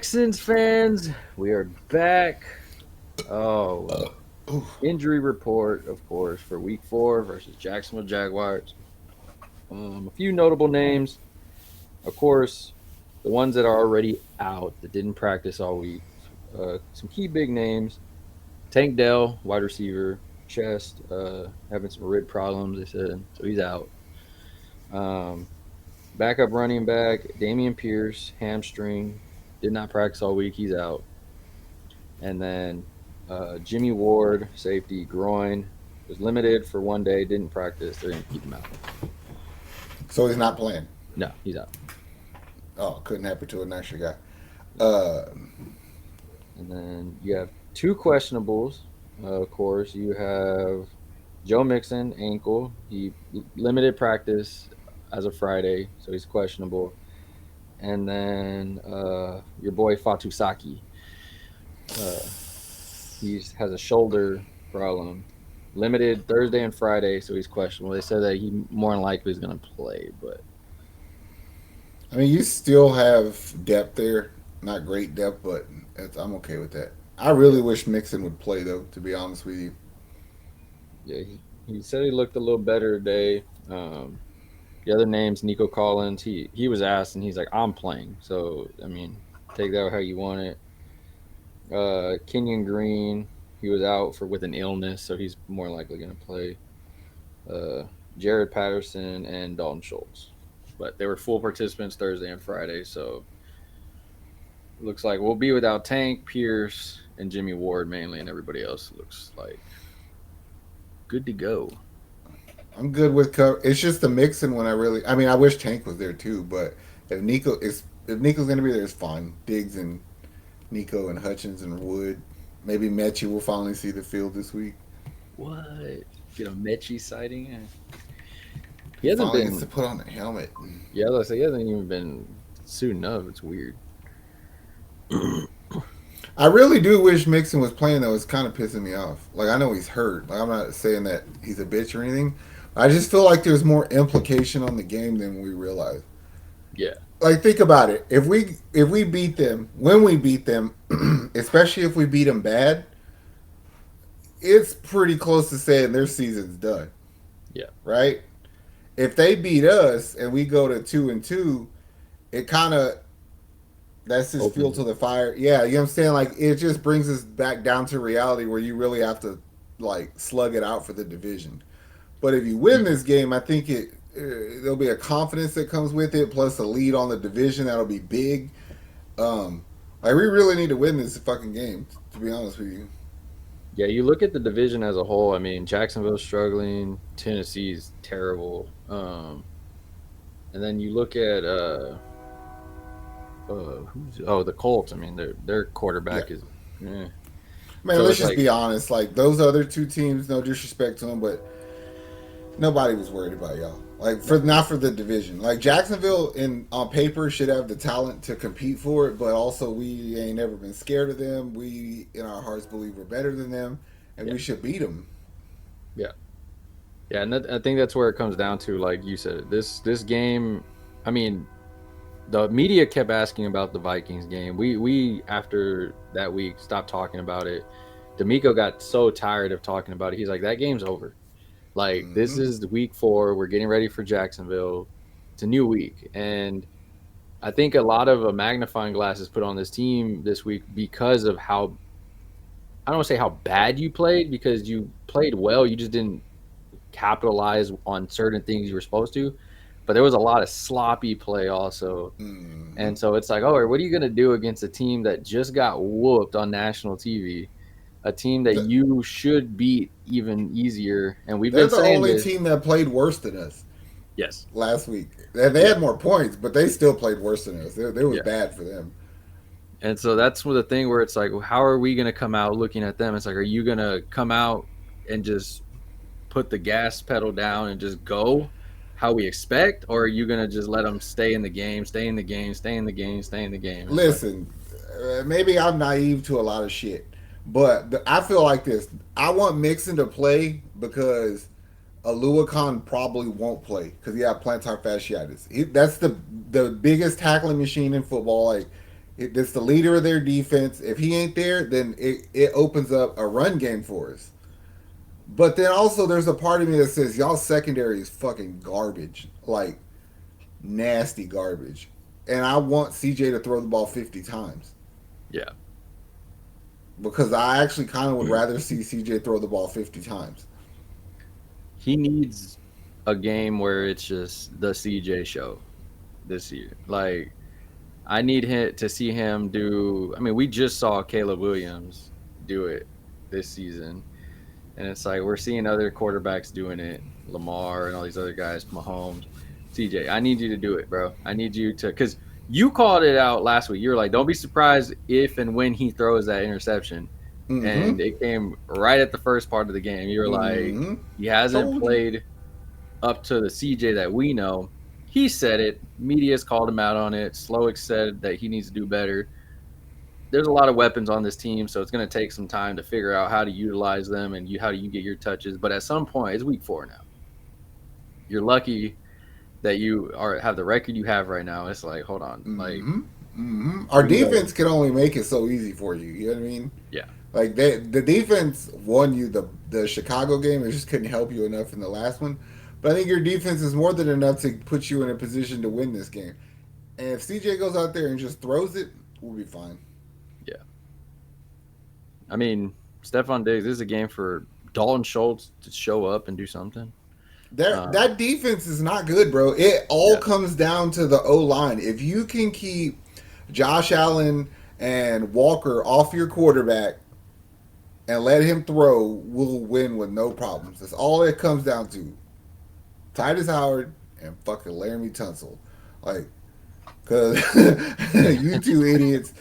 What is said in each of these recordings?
Texans fans, we are back. Oh, injury report, of course, for Week 4 versus Jacksonville Jaguars. A few notable names, of course, the ones that are already out that didn't practice all week. Some key big names: Tank Dell, wide receiver, chest, having some rib problems. They said so he's out. Um, Backup running back Damian Pierce, hamstring, did not practice all week. He's out. And then Jimmy Ward, safety, groin, was limited for one day, didn't practice. They're going to keep him out. So he's not playing. No, he's out. Oh, couldn't happen to a nicer guy. Uh, And then you have two questionables. Of course, you have Joe Mixon, ankle. He limited practice as of Friday, so he's questionable. And then your boy Fatusaki. Uh, he has a shoulder problem. Limited Thursday and Friday, so he's questionable. They said that he more than likely is going to play, but I mean, you still have depth there. Not great depth, but I'm okay with that. I yeah, really wish Mixon would play, though, to be honest with you. yeah. He said he looked a little better today. The other name's Nico Collins. He was asked, and he's like, "I'm playing." So I mean, take that how you want it. Kenyon Green, he was out for with an illness, so he's more likely going to play. Uh, Jared Patterson and Dalton Schultz, but they were full participants Thursday and Friday, so looks like we'll be without Tank, Pierce, and Jimmy Ward mainly, and everybody else looks like good to go. I'm good with cover. It's just the Mixon when I really. I mean, I wish Tank was there too, but if Nico's going to be there, it's fine. Diggs and Nico and Hutchins and Wood. Maybe Mechie will finally see the field this week. What? Get a Mechie sighting? He hasn't Finally gets to been. put on a helmet. Yeah, let's say he hasn't even been suiting up. It's weird. I really do wish Mixon was playing though. It's kind of pissing me off. Like I know he's hurt. Like I'm not saying that he's a bitch or anything. I just feel like there's more implication on the game than we realize. Yeah. Like think about it. If we beat them, when we beat them, especially if we beat them bad, it's pretty close to saying their season's done, Yeah. right? If they beat us and we go to 2-2, it kind of that's just fuel Opens to it. the fire. Yeah, you know what I'm saying? Like it just brings us back down to reality where you really have to like slug it out for the division. But if you win this game, I think there'll be a confidence that comes with it, plus a lead on the division that'll be big. Like we really need to win this fucking game, to be honest with you. Yeah, you look at the division as a whole. I mean, Jacksonville's struggling. Tennessee's terrible. And then you look at who's the Colts. I mean, their Yeah, quarterback is. Eh. man. So Let's it's just like, be honest. Like those other two teams, no disrespect to them, but nobody was worried about y'all. Like no, for not for the division. Like Jacksonville in on paper should have the talent to compete for it, but also we ain't never been scared of them. We in our hearts believe we're better than them, and yeah, we should beat them. yeah, yeah, and I think that's where it comes down to. Like you said, this game. I mean, the media kept asking about the Vikings game. We after that week stopped talking about it. D'Amico got so tired of talking about it. He's like, that game's over. Like this Mm-hmm. is the week 4. We're getting ready for Jacksonville. It's a new week, and I think a lot of a magnifying glass is put on this team this week because of how I don't want to say how bad you played because you played well. You just didn't capitalize on certain things you were supposed to. But there was a lot of sloppy play also. Mm-hmm. And so it's like, oh, what are you going to do against a team that just got whooped on national TV? A team that The, you should beat even easier. And we've they're been the saying only this. team that played worse than us Yes. last week. They Yeah. had more points, but they still played worse than us. It was Yeah. bad for them. And so that's the thing where it's like, well, how are we going to come out looking at them? It's like, are you going to come out and just put the gas pedal down and just go how we expect? Or are you going to just let them stay in the game, stay in the game, stay in the game, stay in the game? It's like, Listen, maybe I'm naive to a lot of shit, but I feel like this. I want Mixon to play because Alua Khan probably won't play because he had plantar fasciitis. That's the biggest tackling machine in football. Like It's the leader of their defense. If he ain't there, then it opens up a run game for us. But then also there's a part of me that says y'all secondary is fucking garbage. Like nasty garbage. And I want CJ to throw the ball 50 times. Yeah. Because I actually kind of would rather see CJ throw the ball 50 times. He needs a game where it's just the CJ show this year. Like, I need him to see him do. I mean, we just saw Caleb Williams do it this season, and it's like we're seeing other quarterbacks doing it, Lamar and all these other guys, Mahomes, CJ. I need you to do it, bro. I need you to, because you called it out last week. You were like, don't be surprised if and when he throws that interception. Mm-hmm. And it came right at the first part of the game. You were like, Mm-hmm. he hasn't Told you. played up to the CJ that we know. He said it. Media's called him out on it. Slowick said that he needs to do better. There's a lot of weapons on this team, so it's going to take some time to figure out how to utilize them and how do you get your touches. But at some point, it's week 4 now. You're lucky that you have the record you have right now. It's like, hold on, like Mm-hmm. Mm-hmm. Our we know, defense can only make it so easy for you. You know what I mean? yeah, Like the defense won you the Chicago game. It just couldn't help you enough in the last one. But I think your defense is more than enough to put you in a position to win this game. And if CJ goes out there and just throws it, we'll be fine. yeah. I mean, Stephon Diggs, this is a game for Dalton Schultz to show up and do something. Um, That defense is not good, bro. It all yeah, comes down to the O line. If you can keep Josh Allen and Walker off your quarterback and let him throw, we'll win with no problems. That's all it comes down to. Titus Howard and fucking Laramie Tunsil. Like, because you two idiots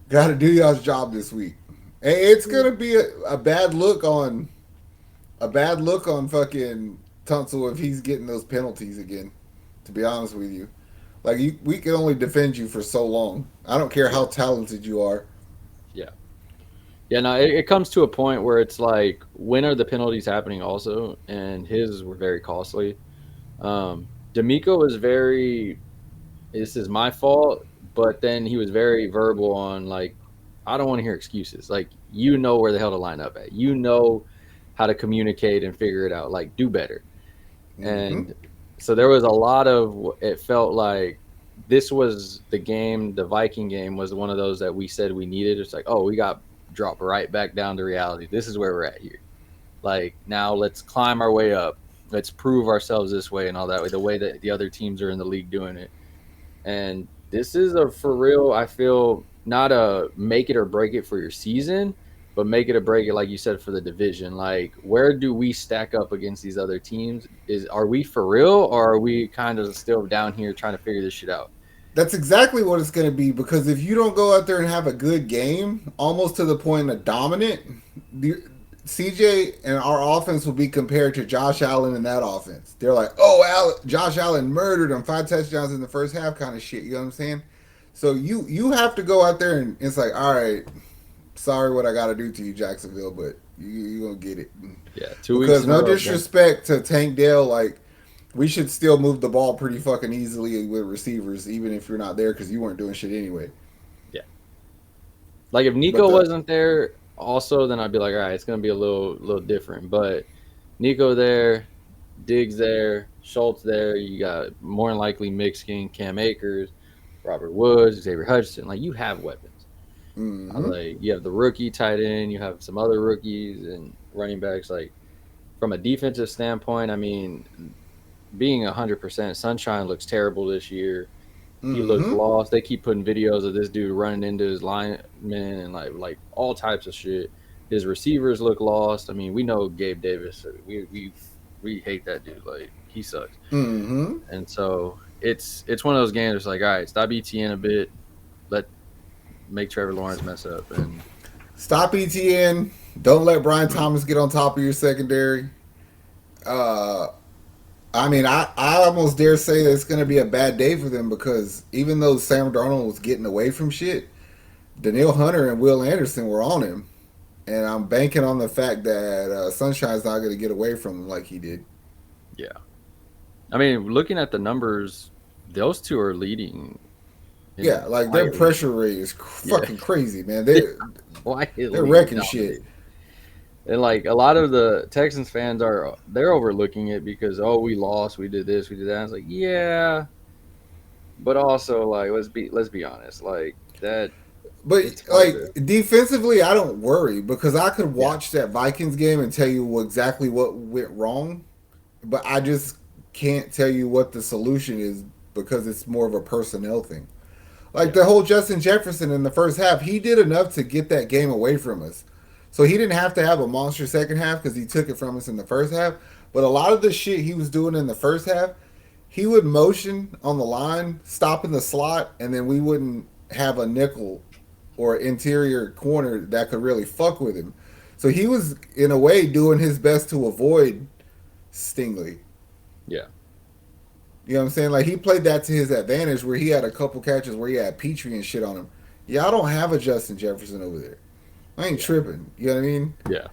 got to do y'all's job this week. And it's going to be a bad look on fucking Tunsil if he's getting those penalties again. To be honest with you, like we can only defend you for so long. I don't care yeah, how talented you are. yeah. Yeah, no, it comes to a point where it's like, when are the penalties happening also? And his were very costly. D'Amico was very, this is my fault, but then he was very verbal on, like, I don't want to hear excuses. Like, you know where the hell to line up at. You know how to communicate and figure it out. Like, do better. Mm-hmm. And so there was a lot of, it felt like this was the game, the Viking game was one of those that we said we needed. It's like, oh, we got dropped right back down to reality. This is where we're at here. Like, now let's climb our way up. Let's prove ourselves this way and all that way, the way that the other teams are in the league doing it. And this is a for real, I feel, not a make it or break it for your season, but make it or break it, like you said, for the division. Like, where do we stack up against these other teams? Are we for real, or are we kind of still down here trying to figure this shit out? That's exactly what it's going to be because if you don't go out there and have a good game, almost to the point of dominant, CJ and our offense will be compared to Josh Allen in that offense. They're like, oh, Josh Allen murdered him, 5 touchdowns in the first half, kind of shit. You know what I'm saying? So you have to go out there and it's like, all right, sorry what I got to do to you, Jacksonville, but you gonna get it. Yeah, 2 weeks Because in a no row again. disrespect to Tank Dell, like we should still move the ball pretty fucking easily with receivers, even if you're not there because you weren't doing shit anyway. Yeah. Like, if But Nico the wasn't there also, then I'd be like, all right, it's gonna be a little different. But Nico there, Diggs there, Schultz there, you got more than likely Mixkin, Cam Akers, Robert Woods, Xavier Hutchinson. Like, you have weapons. mm-hmm. Like, you have the rookie tight end, you have some other rookies and running backs. Like, from a defensive standpoint, I mean, being 100%, Sunshine looks terrible this year. He looks Mm-hmm. lost. They keep putting videos of this dude running into his linemen and like all types of shit. His receivers look lost. I mean, we know Gabe Davis. We hate that dude. Like, he sucks. Mm-hmm. And so it's one of those games. It's like, all right, stop ETN a bit. Let make Trevor Lawrence mess up. And Stop ETN. Don't let Brian Thomas get on top of your secondary. Uh, I mean, I almost dare say that it's going to be a bad day for them because even though Sam Darnold was getting away from shit, Daniil Hunter and Will Anderson were on him. And I'm banking on the fact that Sunshine's not going to get away from him like he did. yeah, I mean, looking at the numbers, those two are leading Yeah, and like their quietly, pressure rate is yeah, fucking crazy, man. They're quietly wrecking shit. dominated. And like a lot of the Texans fans they're overlooking it because oh we lost, we did this, we did that. It's like yeah, but also like let's be honest, like that But it's hard like to defensively, I don't worry because I could yeah watch that Vikings game and tell you exactly what went wrong, but I just can't tell you what the solution is because it's more of a personnel thing. Like yeah the whole Justin Jefferson in the first half, he did enough to get that game away from us. So he didn't have to have a monster second half because he took it from us in the first half. But a lot of the shit he was doing in the first half, he would motion on the line, stop in the slot, and then we wouldn't have a nickel or interior corner that could really fuck with him. So he was in a way doing his best to avoid Stingley. yeah You know what I'm saying? Like he played that to his advantage where he had a couple catches where he had Petrie and shit on him. Y'all don't have a Justin Jefferson over there. I ain't yeah tripping. You know what I mean? yeah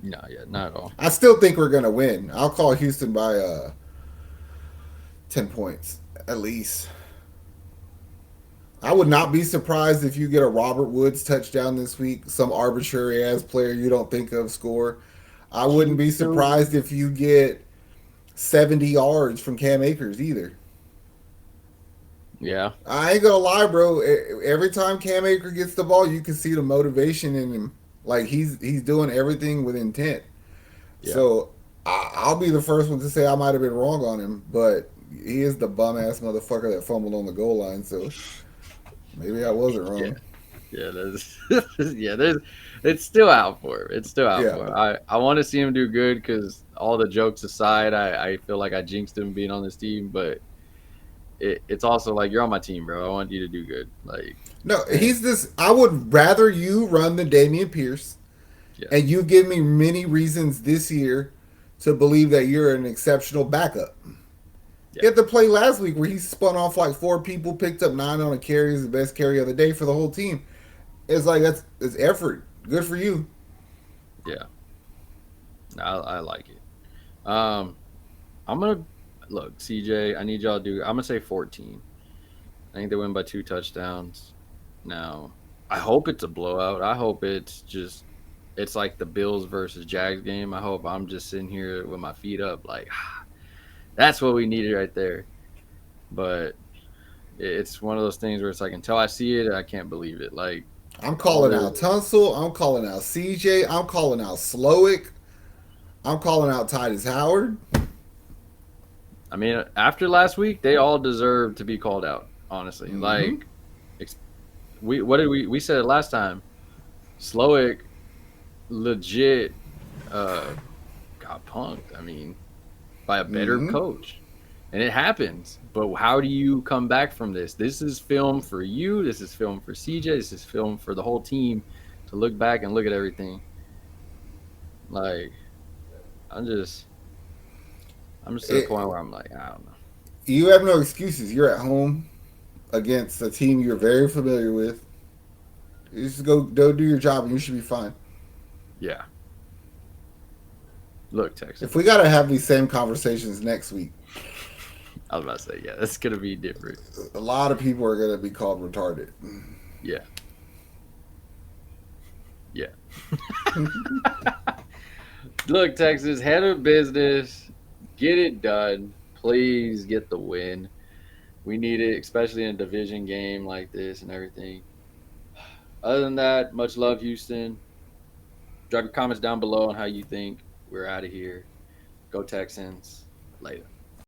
no yeah not at all. I still think we're gonna win. I'll call Houston by 10 points at least. I would not be surprised if you get a Robert Woods touchdown this week, some arbitrary ass player you don't think of score. I wouldn't be surprised if you get 70 yards from Cam Akers either. Yeah I ain't gonna lie, bro. Every time Cam Akers gets the ball, you can see the motivation in him. Like he's doing everything with intent. yeah So I'll be the first one to say I might have been wrong on him, but he is the bum ass motherfucker that fumbled on the goal line. So maybe I wasn't yeah wrong. yeah there's yeah there's it's still out for him. It's still out Yeah. for him. I want to see him do good because all the jokes aside, I feel like I jinxed him being on this team, but it's also like you're on my team, bro. I want you to do good. Like, No, and he's this. I would rather you run than Damian Pierce, yeah, and you give me many reasons this year to believe that you're an exceptional backup. He yeah, had the play last week where he spun off like four people, picked up 9 on a carry, is the best carry of the day for the whole team. It's like it's effort. Good for you. yeah. I like it. I'm gonna look, CJ. I need y'all to do. I'm gonna say 14. I think they win by 2 touchdowns. Now, I hope it's a blowout. I hope it's like the Bills versus Jags game. I hope I'm just sitting here with my feet up, like that's what we needed right there. But it's one of those things where it's like until I see it, I can't believe it. Like I'm all calling the out Tunsil. I'm calling out CJ. I'm calling out Slowick. I'm calling out Titus Howard. I mean, after last week, they all deserve to be called out. Honestly, Mm-hmm. like we what did we said it last time? Slowick legit uh, got punked. I mean, by a better Mm-hmm. coach, and it happens. But how do you come back from this? This is film for you. This is film for CJ. This is film for the whole team to look back and look at everything. Like I'm just I'm just to the It, point where I'm like I don't know. you have no excuses. You're at home against a team you're very familiar with. You just go do your job and you should be fine. Yeah, look, If we Texans. gotta have these same conversations next week, I was about to say, yeah, that's gonna be different. a lot of people are gonna be called retarded. Yeah, yeah. Look, Texas, head of business, get it done. Please get the win. We need it, especially in a division game like this and everything. Other than that, much love, Houston. Drop your comments down below on how you think. We're out of here. Go Texans. Later.